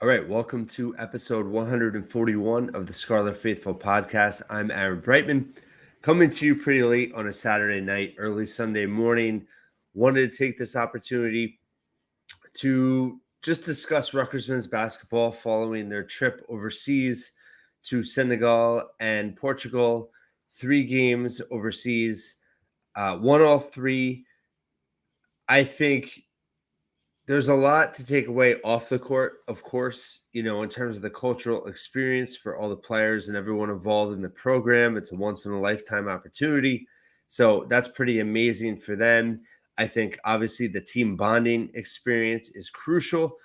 All right, welcome to episode 141 of the Scarlet Faithful podcast. I'm Aaron Breitman, coming to you pretty late on a Saturday night, early Sunday morning. Wanted to take this opportunity to just discuss Rutgers men's basketball following their trip overseas to Senegal and Portugal. 3 games overseas, won all 3. I think there's a lot to take away off the court, of course, in terms of the cultural experience for all the players and everyone involved in the program. It's a once in a lifetime opportunity. So that's pretty amazing for them. I think obviously the team bonding experience is crucial.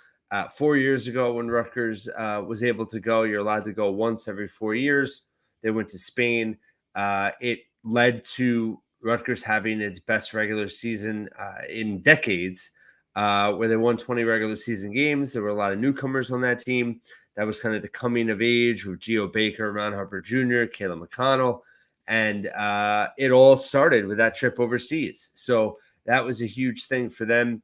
4 years ago, when Rutgers was able to go, you're allowed to go once every 4 years. They went to Spain. It led to Rutgers having its best regular season in decades, where they won 20 regular season games. There were a lot of newcomers on that team. That was kind of the coming of age with Geo Baker, Ron Harper Jr., Caleb McConnell. And it all started with that trip overseas. So that was a huge thing for them.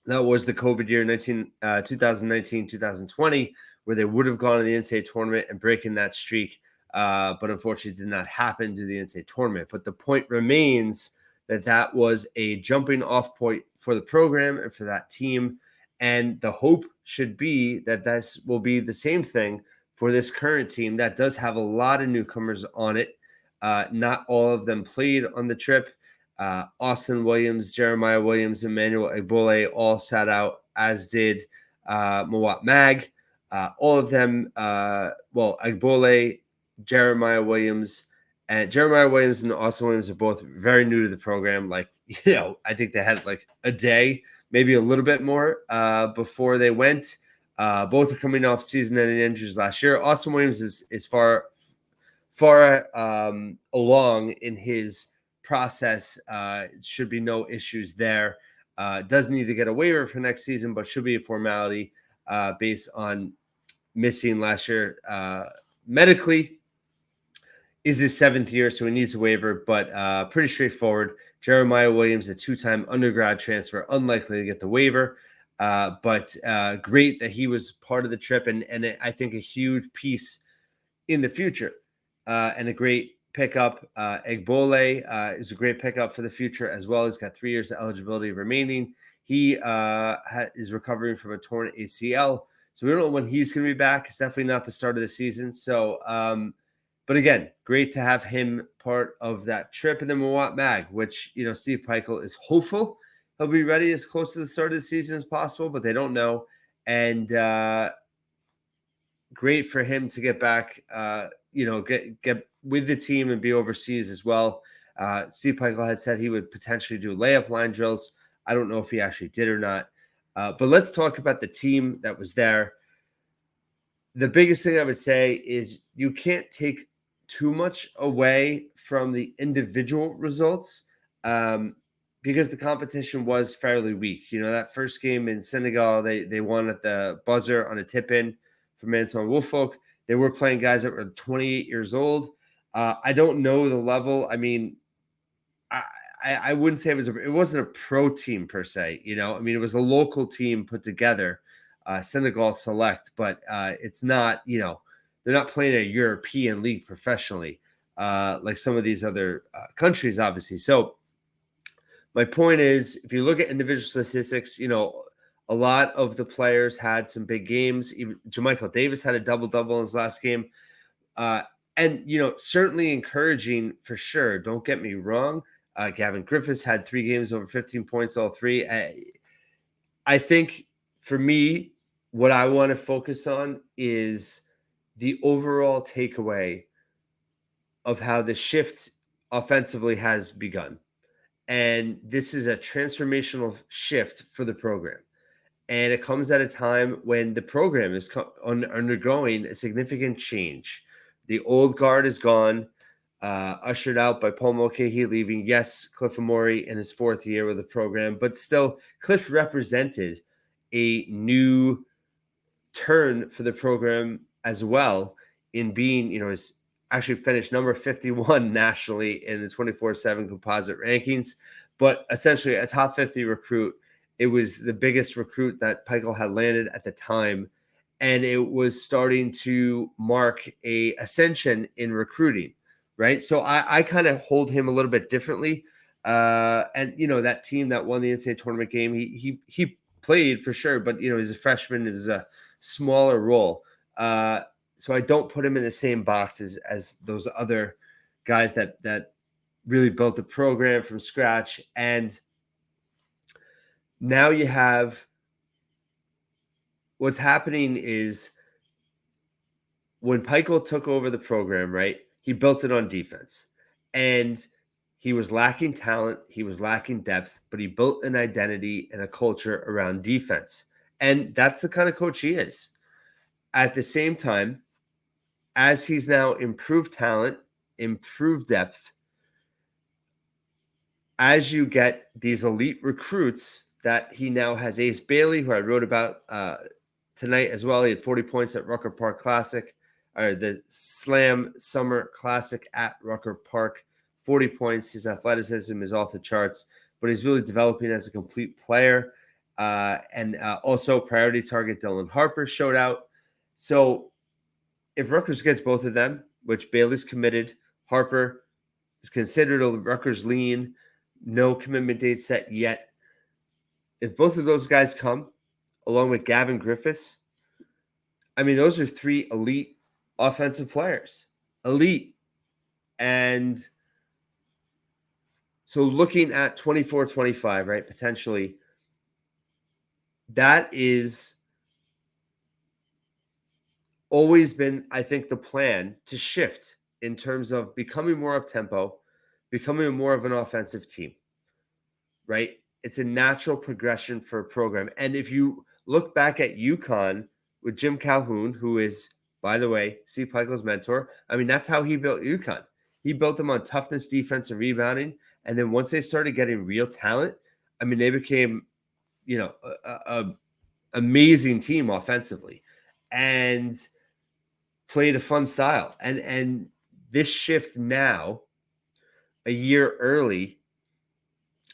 That was the COVID year, 2019, 2020, where they would have gone to the NCAA tournament and breaking that streak. But unfortunately, it did not happen to the NCAA tournament. But the point remains that was a jumping off point for the program and for that team. And the hope should be that this will be the same thing for this current team that does have a lot of newcomers on it. Not all of them played on the trip. Austin Williams, Jeremiah Williams, Emmanuel Egbole all sat out, as did Mawat Mag. All of them, Egbole, Jeremiah Williams, and Austin Williams are both very new to the program. I think they had like a day, maybe a little bit more before they went. Both are coming off season-ending injuries last year. Austin Williams is far along in his process. Should be no issues there. Does need to get a waiver for next season, but should be a formality based on missing last year medically. Is his 7th year, so he needs a waiver, but pretty straightforward. Jeremiah Williams, a 2-time undergrad transfer, unlikely to get the waiver, but great that he was part of the trip, and I think a huge piece in the future, and a great pickup. Egbole is a great pickup for the future as well. He's got 3 years of eligibility remaining. He is recovering from a torn ACL, so we don't know when he's going to be back. It's definitely not the start of the season, so but again, great to have him part of that trip. And then Mawat Mag, which, Steve Pikiell is hopeful he'll be ready as close to the start of the season as possible, but they don't know. And great for him to get back, get with the team and be overseas as well. Steve Pikiell had said he would potentially do layup line drills. I don't know if he actually did or not. But let's talk about the team that was there. The biggest thing I would say is you can't take too much away from the individual results because the competition was fairly weak. That first game in Senegal, they won at the buzzer on a tip-in from Antoine Woolfolk. They were playing guys that were 28 years old. I don't know the level. I mean, I wouldn't say it wasn't a pro team per se. It was a local team put together, Senegal Select, but it's not, they're not playing a European league professionally like some of these other countries, obviously. So my point is, if you look at individual statistics, a lot of the players had some big games. Even Jamichael Davis had a double-double in his last game. And, certainly encouraging for sure. Don't get me wrong. Gavin Griffiths had 3 games over 15 points, all 3. I think for me, what I want to focus on is the overall takeaway of how the shift offensively has begun. And this is a transformational shift for the program. And it comes at a time when the program is undergoing a significant change. The old guard is gone, ushered out by Paul Mulcahy leaving. Yes, Cliff Amori in his 4th year with the program, but still, Cliff represented a new turn for the program as well in being, his actually finished number 51 nationally in the 24/7 composite rankings, but essentially a top 50 recruit. It was the biggest recruit that Pikiell had landed at the time. and it was starting to mark a ascension in recruiting, right? So I kind of hold him a little bit differently. And that team that won the NCAA tournament game, he played for sure, but he's a freshman. It was a smaller role. So I don't put him in the same box as those other guys that really built the program from scratch. And now you have what's happening is when Pikiell took over the program, right, he built it on defense. And he was lacking talent, he was lacking depth, but he built an identity and a culture around defense. And that's the kind of coach he is. At the same time, as he's now improved talent, improved depth, as you get these elite recruits that he now has, Ace Bailey, who I wrote about tonight as well. He had 40 points at Rucker Park Classic, or the Slam Summer Classic at Rucker Park. 40 points. His athleticism is off the charts, but he's really developing as a complete player. And also priority target Dylan Harper showed out. So if Rutgers gets both of them, which Bailey's committed, Harper is considered a Rutgers lean, no commitment date set yet. If both of those guys come, along with Gavin Griffiths, I mean, those are three elite offensive players. Elite. And so looking at 24-25, right, potentially, that is always been, I think, the plan to shift in terms of becoming more up-tempo, becoming more of an offensive team, right? It's a natural progression for a program. And if you look back at UConn with Jim Calhoun, who is, by the way, Steve Pikiell's mentor, I mean, that's how he built UConn. He built them on toughness, defense, and rebounding. And then once they started getting real talent, I mean, they became, a amazing team offensively and played a fun style. And this shift now, a year early,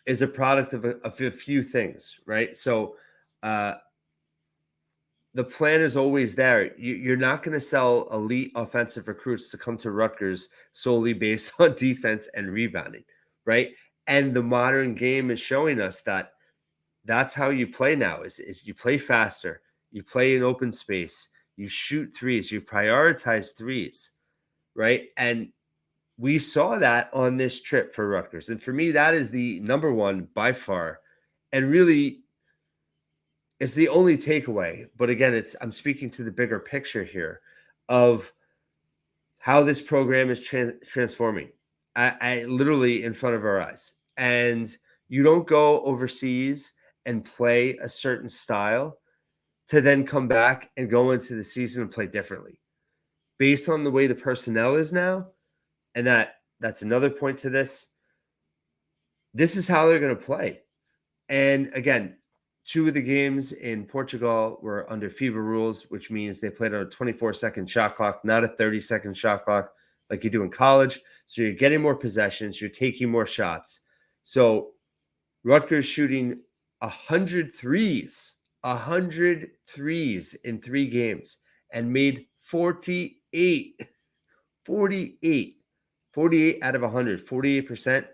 is a product of a few things, right? So the plan is always there. You're not going to sell elite offensive recruits to come to Rutgers solely based on defense and rebounding, right? And the modern game is showing us that that's how you play now is you play faster, you play in open space, you shoot threes, you prioritize threes, right? And we saw that on this trip for Rutgers. And for me, that is the number one by far. And really, it's the only takeaway. But again, I'm speaking to the bigger picture here of how this program is transforming. I literally in front of our eyes. And you don't go overseas and play a certain style to then come back and go into the season and play differently. Based on the way the personnel is now, and that's another point to this. This is how they're going to play. And again, 2 of the games in Portugal were under FIBA rules, which means they played on a 24-second shot clock, not a 30-second shot clock like you do in college. So you're getting more possessions, you're taking more shots. So Rutgers shooting 100 threes in 3 games and made 48 out of 100, 48%.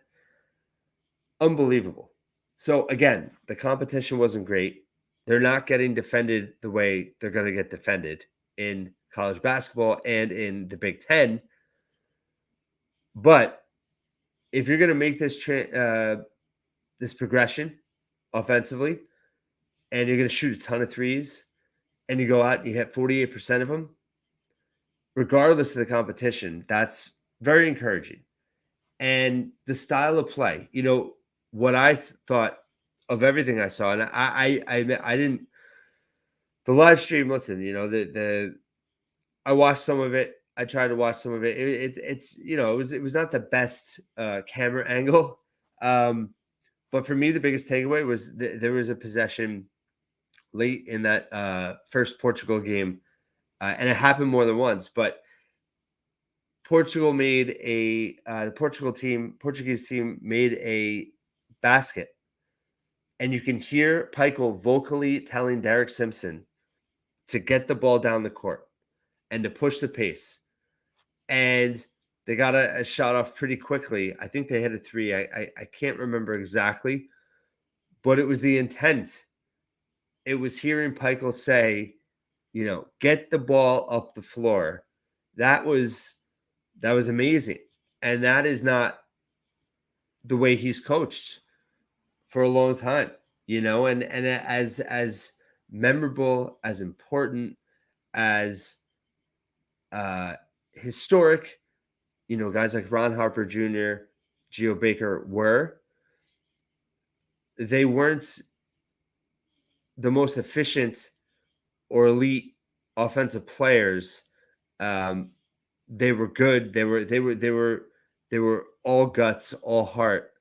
Unbelievable. So again, the competition wasn't great. They're not getting defended the way they're going to get defended in college basketball and in the Big Ten. But if you're going to make this this progression offensively, and you're going to shoot a ton of threes, and you go out and you hit 48% of them, regardless of the competition, that's very encouraging. And the style of play, what I thought of everything I saw, and I didn't the live stream. Listen, I watched some of it. I tried to watch some of it. It's it was not the best camera angle, but for me the biggest takeaway was there was a possession late in that first Portugal game, and it happened more than once. But Portugal made the Portuguese team made a basket. And you can hear Pikiell vocally telling Derek Simpson, to get the ball down the court and to push the pace. And they got a shot off pretty quickly. I think they hit a three. I can't remember exactly, but it was the intent. It was hearing Pikiell say, get the ball up the floor. That was amazing. And that is not the way he's coached for a long time, and as memorable, as important, as historic, guys like Ron Harper Jr., Geo Baker they weren't the most efficient or elite offensive players. They were good. They were all guts, all heart,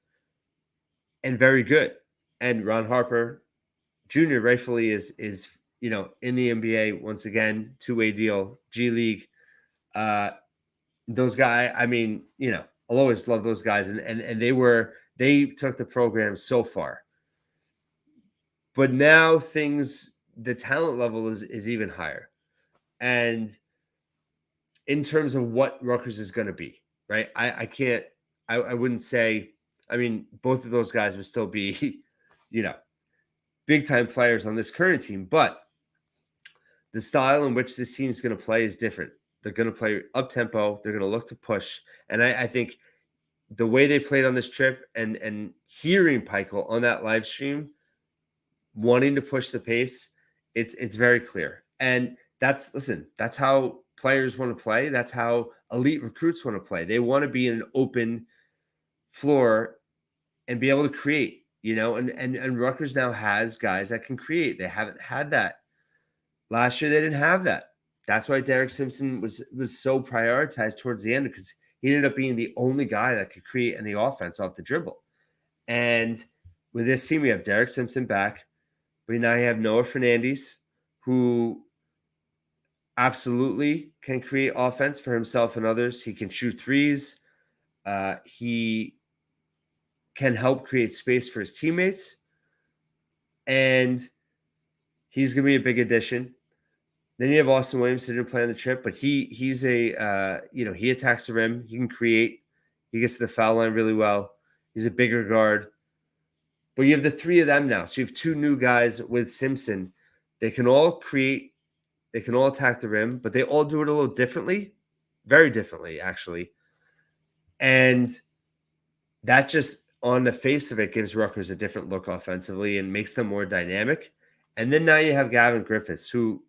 and very good. And Ron Harper Jr. rightfully is in the NBA once again, two-way deal, G League. Those guys, I'll always love those guys, and they took the program so far. But now the talent level is even higher, and in terms of what Rutgers is going to be, right? I wouldn't say. Both of those guys would still be, big time players on this current team, but the style in which this team is going to play is different. They're going to play up tempo. They're going to look to push, and I think the way they played on this trip and hearing Pikiell on that live stream, wanting to push the pace, it's very clear. And that's how players want to play. That's how elite recruits want to play. They want to be in an open floor and be able to create, and Rutgers now has guys that can create. They haven't had that. Last year, they didn't have that. That's why Derek Simpson was so prioritized towards the end, because he ended up being the only guy that could create any offense off the dribble. And with this team, we have Derek Simpson back. But now you have Noah Fernandes, who absolutely can create offense for himself and others. He can shoot threes. He can help create space for his teammates. And he's going to be a big addition. Then you have Austin Williams, who didn't play on the trip, but he's he attacks the rim. He can create. He gets to the foul line really well. He's a bigger guard. But you have the three of them now. So you have two new guys with Simpson. They can all create. They can all attack the rim, but they all do it a little differently. Very differently, actually. And that just, on the face of it, gives Rutgers a different look offensively and makes them more dynamic. And then now you have Gavin Griffiths, who,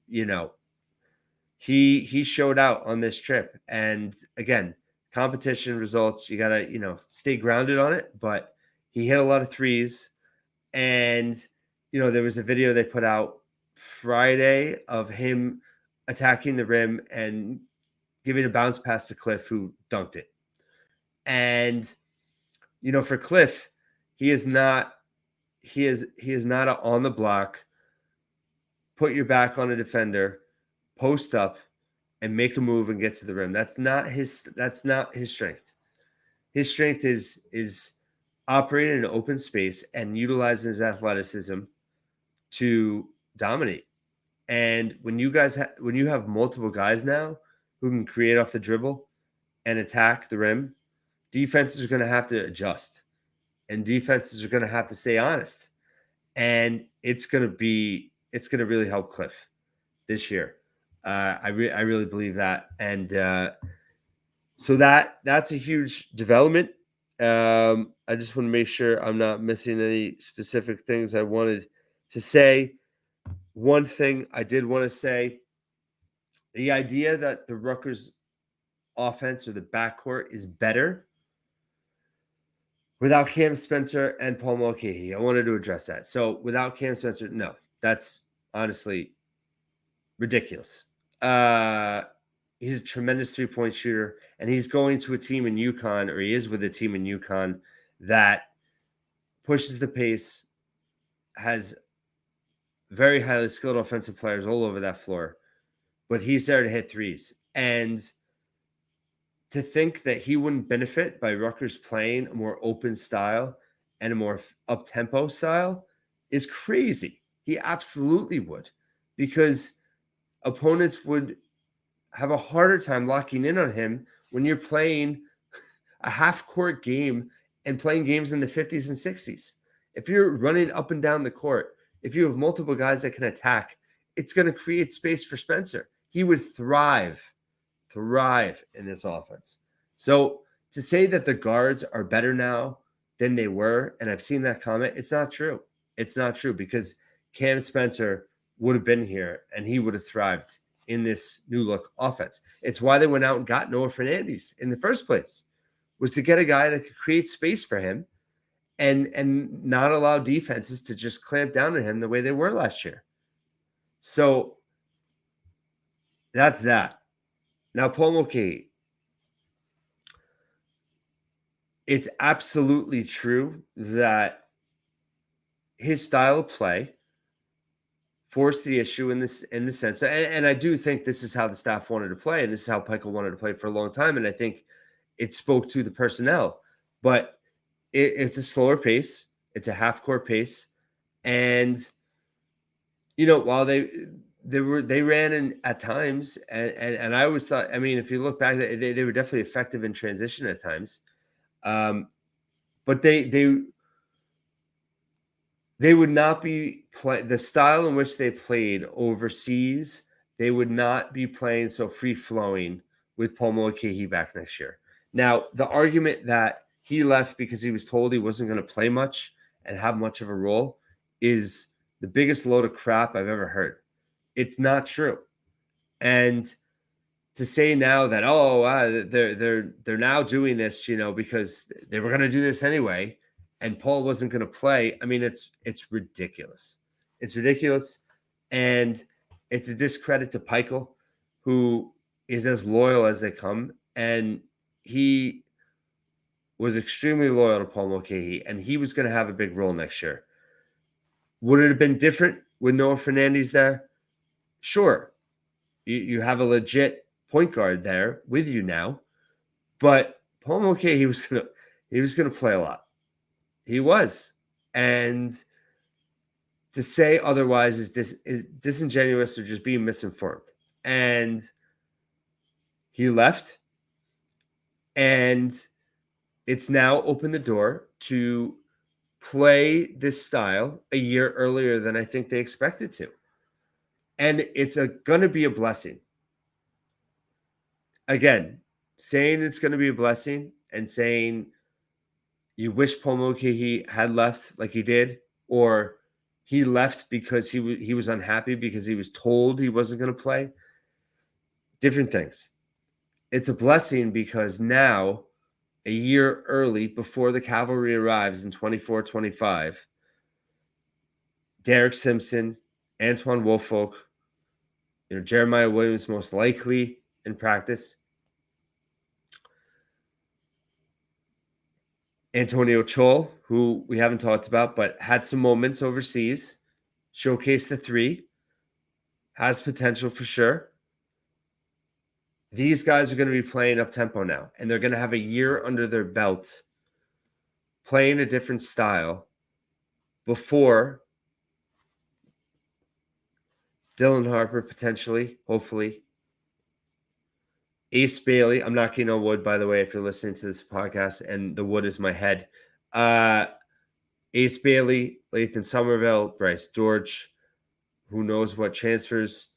he showed out on this trip. And again, competition results, you got to, stay grounded on it. But he hit a lot of threes. And, there was a video they put out Friday of him attacking the rim and giving a bounce pass to Cliff, who dunked it. And, for Cliff, he is not a on the block, put your back on a defender, post up, and make a move and get to the rim. That's not his strength. His strength is operating in an open space and utilizing his athleticism to dominate. And when you have multiple guys now who can create off the dribble and attack the rim, defenses are going to have to adjust, and defenses are going to have to stay honest. And it's going to really help Cliff this year. I really believe that. And so that's a huge development. I just want to make sure I'm not missing any specific things I wanted to say. One thing I did want to say, the idea that the Rutgers offense or the backcourt is better without Cam Spencer and Paul Mulcahy. I wanted to address that. So without Cam Spencer, no, that's honestly ridiculous. He's a tremendous three-point shooter, and he's going to a team in UConn, or he is with a team in UConn that pushes the pace, has very highly skilled offensive players all over that floor, but he's there to hit threes. And to think that he wouldn't benefit by Rutgers playing a more open style and a more up-tempo style is crazy. He absolutely would, because opponents would have a harder time locking in on him when you're playing a half-court game and playing games in the 50s and 60s. If you're running up and down the court, if you have multiple guys that can attack, it's going to create space for Spencer. He would thrive in this offense. So to say that the guards are better now than they were, and I've seen that comment, it's not true. It's not true because Cam Spencer would have been here and he would have thrived in this new look offense. It's why they went out and got Noah Fernandes in the first place, was to get a guy that could create space for him and not allow defenses to just clamp down on him the way they were last year. So that's that. Now, Paul Mulcahy, it's absolutely true that his style of play forced the issue in the sense, and I do think this is how the staff wanted to play, and this is how Pikiell wanted to play for a long time, and I think it spoke to the personnel. But it's a slower pace, it's a half-court pace, and while they ran in at times, and I always thought, I mean, if you look back, they were definitely effective in transition at times, but they would not be the style in which they played overseas. They would not be playing so free flowing with Paul Mulcahy back next year. Now, the argument that he left because he was told he wasn't going to play much and have much of a role is the biggest load of crap I've ever heard. It's not true. And to say now that, they're now doing this, because they were going to do this anyway, and Paul wasn't going to play. I mean, it's ridiculous. It's ridiculous. And it's a discredit to Pikiell, who is as loyal as they come. And he was extremely loyal to Paul Mulcahy, and he was going to have a big role next year. Would it have been different with Noah Fernandes there? Sure. You have a legit point guard there with you now, but Paul Mulcahy, he was gonna play a lot. He was, and to say otherwise is disingenuous or just being misinformed. And he left, and it's now opened the door to play this style a year earlier than I think they expected to. And it's going to be a blessing. Again, saying it's going to be a blessing and saying you wish Paul Mulcahy had left like he did, or he left because he was unhappy because he was told he wasn't going to play. Different things. It's a blessing because now, a year early, before the cavalry arrives in 24-25, Derek Simpson, Antoine Woolfolk, Jeremiah Williams most likely in practice, Antonio Chol, who we haven't talked about, but had some moments overseas, showcased the three, has potential for sure. These guys are going to be playing up-tempo now, and they're going to have a year under their belt playing a different style before Dylan Harper potentially, hopefully. Ace Bailey, I'm knocking on wood, by the way, if you're listening to this podcast, and the wood is my head. Ace Bailey, Lathan Somerville, Bryce Dortch, who knows what transfers.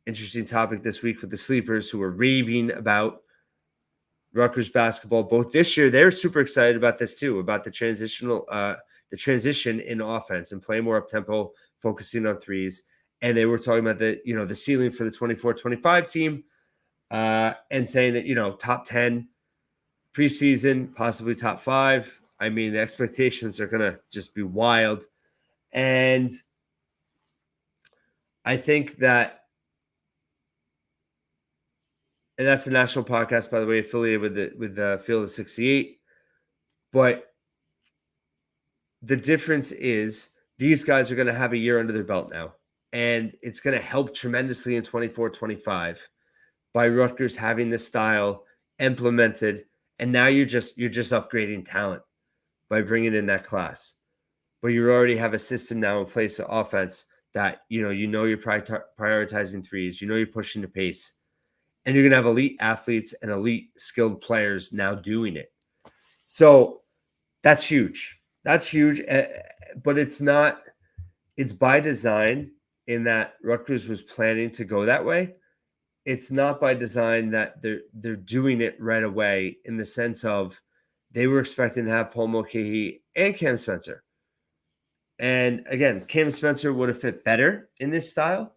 Interesting topic this week with the sleepers who are raving about Rutgers basketball. Both this year, they're super excited about this too, about the transition in offense and playing more up tempo, focusing on threes. And they were talking about the ceiling for the 24-25 team, and saying that top 10 preseason, possibly top 5. I mean, the expectations are gonna just be wild, and I think that. And that's the national podcast, by the way, affiliated with the Field of 68. But the difference is these guys are going to have a year under their belt now. And it's going to help tremendously in 24-25 by Rutgers having this style implemented. And now you're just upgrading talent by bringing in that class. But you already have a system now in place of offense that, you're prioritizing threes, you're pushing the pace, and you're going to have elite athletes and elite skilled players now doing it. So that's huge. That's huge. But it's by design in that Rutgers was planning to go that way. It's not by design that they're doing it right away, in the sense of they were expecting to have Paul Mulcahy and Cam Spencer. And again, Cam Spencer would have fit better in this style.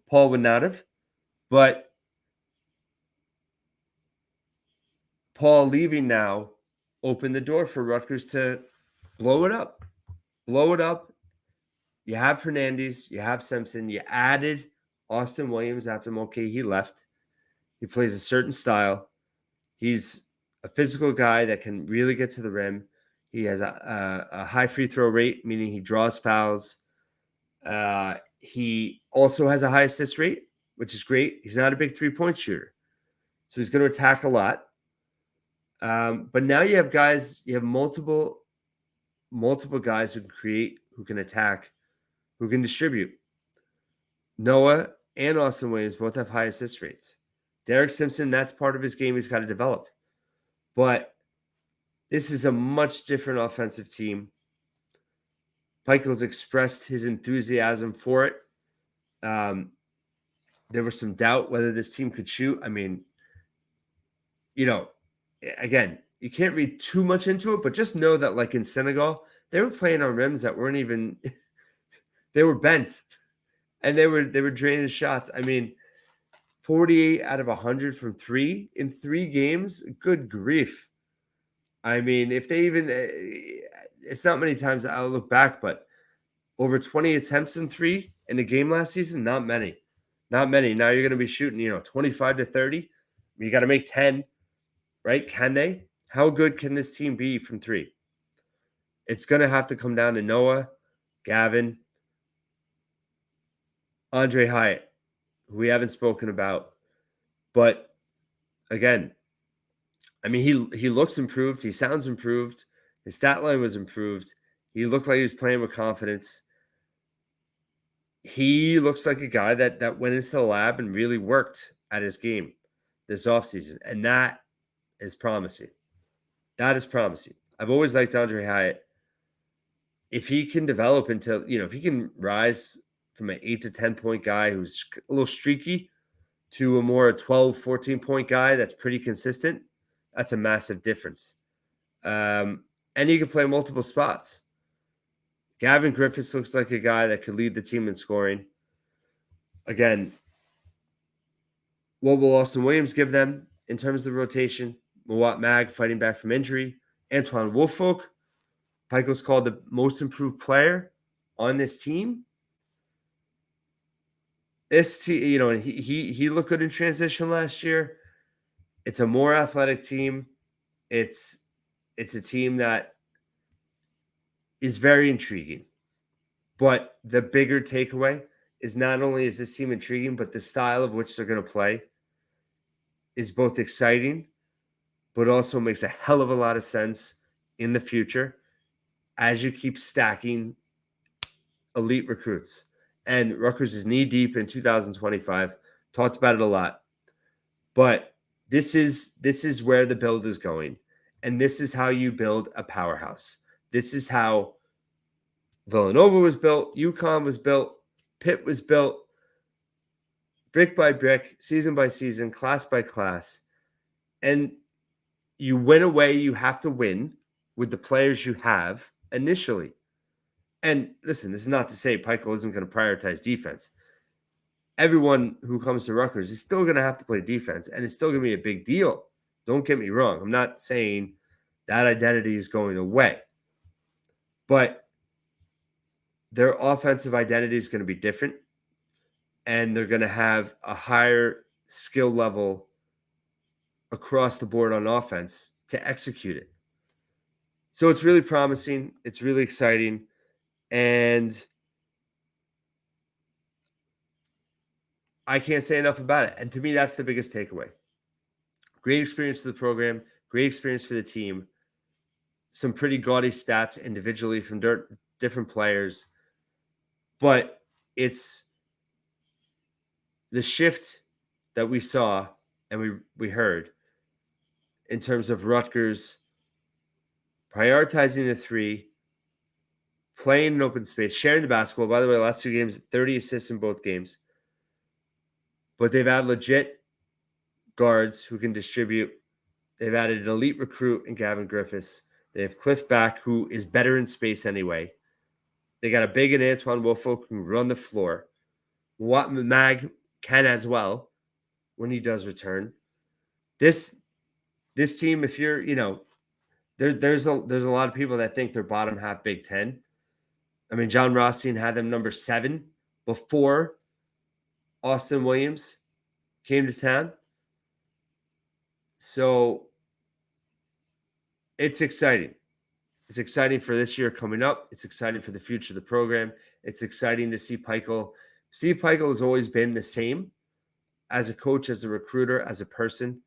Paul would not have. But Paul leaving now opened the door for Rutgers to blow it up. Blow it up. You have Hernandez. You have Simpson. You added Austin Williams after Mulcahy left. He plays a certain style. He's a physical guy that can really get to the rim. He has a high free throw rate, meaning he draws fouls. He also has a high assist rate, which is great. He's not a big three-point shooter, so he's going to attack a lot. But now you have multiple guys who can create, who can attack, who can distribute. Noah and Austin Williams both have high assist rates. Derek Simpson, that's part of his game he's got to develop. But this is a much different offensive team. Pikiell's expressed his enthusiasm for it. There was some doubt whether this team could shoot. I mean, again, you can't read too much into it, but just know that, like in Senegal, they were playing on rims that weren't even they were bent, and they were draining shots. I mean, 48 out of 100 from three in 3 games. Good grief. I mean, if they even, it's not many times I'll look back, but over 20 attempts in 3 in the game last season, not many. Not many. Now you're going to be shooting, 25 to 30. You got to make 10, right? Can they? How good can this team be from 3? It's going to have to come down to Noah, Gavin, Andre Hyatt, who we haven't spoken about. But again, I mean, he looks improved. He sounds improved. His stat line was improved. He looked like he was playing with confidence. He looks like a guy that went into the lab and really worked at his game this offseason. And that is promising. That is promising. I've always liked Andre Hyatt. If he can develop into, if he can rise from an 8 to 10 point guy who's a little streaky to a more 12, 14 point guy that's pretty consistent, that's a massive difference. And he can play multiple spots. Gavin Griffiths looks like a guy that could lead the team in scoring. Again, what will Austin Williams give them in terms of the rotation? Mawat Mag fighting back from injury. Antoine Woolfolk, Pikiell's called the most improved player on this team. This team, and he looked good in transition last year. It's a more athletic team. It's a team that is very intriguing. But the bigger takeaway is not only is this team intriguing, but the style of which they're going to play is both exciting, but also makes a hell of a lot of sense in the future as you keep stacking elite recruits. And Rutgers is knee deep in 2025. Talked about it a lot. But this is where the build is going. And this is how you build a powerhouse. This is how Villanova was built, UConn was built, Pitt was built, brick by brick, season by season, class by class. And you win a way you have to win with the players you have initially. And listen, this is not to say Pikiell isn't going to prioritize defense. Everyone who comes to Rutgers is still going to have to play defense, and it's still going to be a big deal. Don't get me wrong. I'm not saying that identity is going away. But their offensive identity is going to be different, and they're going to have a higher skill level across the board on offense to execute it. So it's really promising. It's really exciting. And I can't say enough about it. And to me, that's the biggest takeaway. Great experience for the program, great experience for the team. Some pretty gaudy stats individually from different players. But it's the shift that we saw and we heard in terms of Rutgers prioritizing the three, playing in open space, sharing the basketball. By the way, last 2 games, 30 assists in both games. But they've had legit guards who can distribute. They've added an elite recruit in Gavin Griffiths. They have Cliff back, who is better in space anyway. They got a big and Antoine Woolfolk who can run the floor. Wat Mag can as well when he does return. This team, if you're, there's a lot of people that think they're bottom half Big Ten. I mean, John Rothstein had them number 7 before Austin Williams came to town. So it's exciting. It's exciting for this year coming up. It's exciting for the future of the program. It's exciting to see Pikiell. Steve Pikiell has always been the same as a coach, as a recruiter, as a person,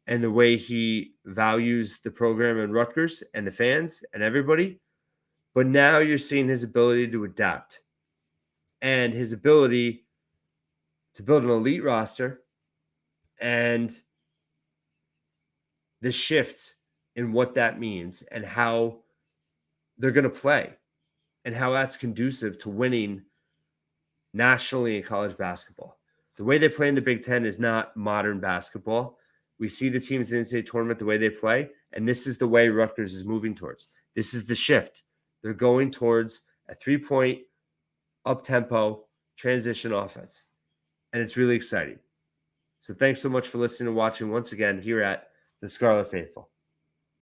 and the way he values the program and Rutgers and the fans and everybody. But now you're seeing his ability to adapt and his ability to build an elite roster and the shift in what that means and how they're going to play and how that's conducive to winning nationally in college basketball. The way they play in the Big Ten is not modern basketball. We see the teams in the NCAA tournament, the way they play, and this is the way Rutgers is moving towards. This is the shift. They're going towards a 3-point, up-tempo, transition offense, and it's really exciting. So thanks so much for listening and watching once again here at the Scarlet Faithful.